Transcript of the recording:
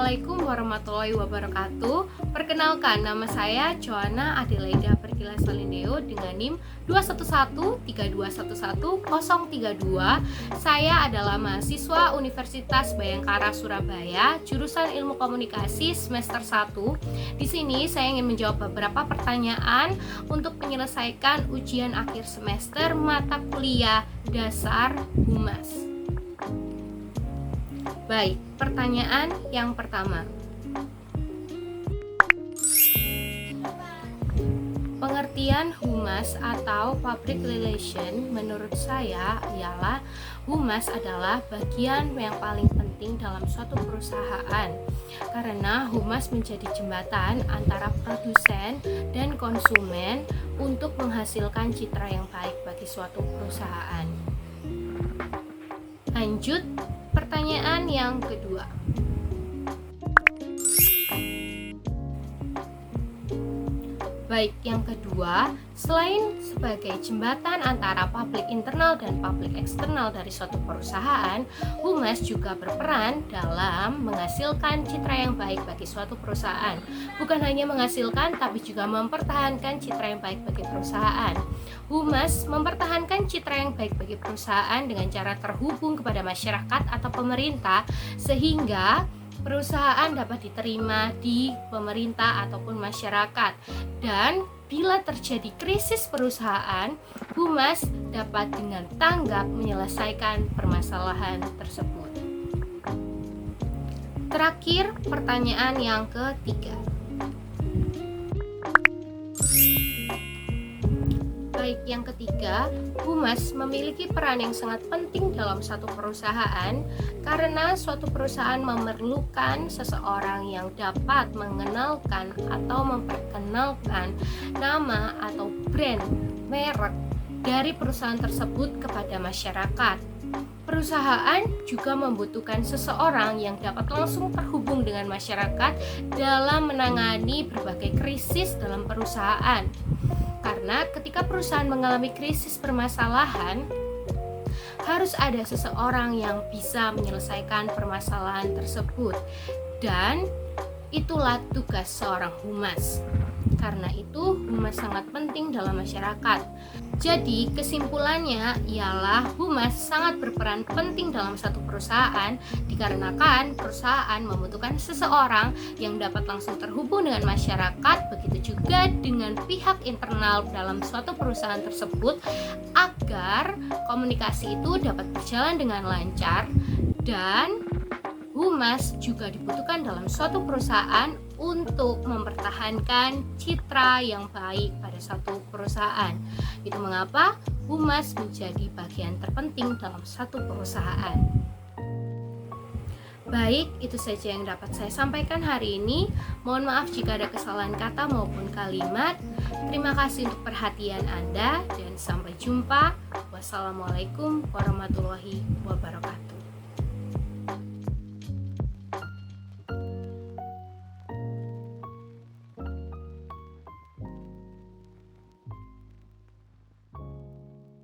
Assalamualaikum warahmatullahi wabarakatuh. Perkenalkan, nama saya Joanna Adelaida Perkila Salindeo dengan NIM 21132111032. Saya adalah mahasiswa Universitas Bhayangkara Surabaya, jurusan Ilmu Komunikasi semester 1. Di sini saya ingin menjawab beberapa pertanyaan untuk menyelesaikan ujian akhir semester mata kuliah dasar Humas. Baik, pertanyaan yang pertama. Pengertian humas atau public relation menurut saya ialah humas adalah bagian yang paling penting dalam suatu perusahaan, karena humas menjadi jembatan antara produsen dan konsumen untuk menghasilkan citra yang baik bagi suatu perusahaan. Lanjut, pertanyaan yang kedua. Baik, yang kedua, selain sebagai jembatan antara publik internal dan publik eksternal dari suatu perusahaan, humas juga berperan dalam menghasilkan citra yang baik bagi suatu perusahaan. Bukan hanya menghasilkan, tapi juga mempertahankan citra yang baik bagi perusahaan. Humas mempertahankan citra yang baik bagi perusahaan dengan cara terhubung kepada masyarakat atau pemerintah, sehingga perusahaan dapat diterima di pemerintah ataupun masyarakat. Dan bila terjadi krisis perusahaan, humas dapat dengan tanggap menyelesaikan permasalahan tersebut. Terakhir, pertanyaan yang ketiga. Baik, yang ketiga, humas memiliki peran yang sangat penting dalam satu perusahaan karena suatu perusahaan memerlukan seseorang yang dapat mengenalkan atau memperkenalkan nama atau brand, merek dari perusahaan tersebut kepada masyarakat. Perusahaan juga membutuhkan seseorang yang dapat langsung terhubung dengan masyarakat dalam menangani berbagai krisis dalam perusahaan. Karena ketika perusahaan mengalami krisis permasalahan, harus ada seseorang yang bisa menyelesaikan permasalahan tersebut. Dan itulah tugas seorang humas. Karena itu, humas sangat penting dalam masyarakat. Jadi, kesimpulannya ialah humas sangat berperan penting dalam satu perusahaan dikarenakan perusahaan membutuhkan seseorang yang dapat langsung terhubung dengan masyarakat, begitu juga dengan pihak internal dalam suatu perusahaan tersebut agar komunikasi itu dapat berjalan dengan lancar. Dan humas juga dibutuhkan dalam suatu perusahaan untuk mempertahankan citra yang baik pada satu perusahaan. Itu mengapa humas menjadi bagian terpenting dalam satu perusahaan. Baik, itu saja yang dapat saya sampaikan hari ini. Mohon maaf jika ada kesalahan kata maupun kalimat. Terima kasih untuk perhatian Anda dan sampai jumpa. Wassalamualaikum warahmatullahi wabarakatuh.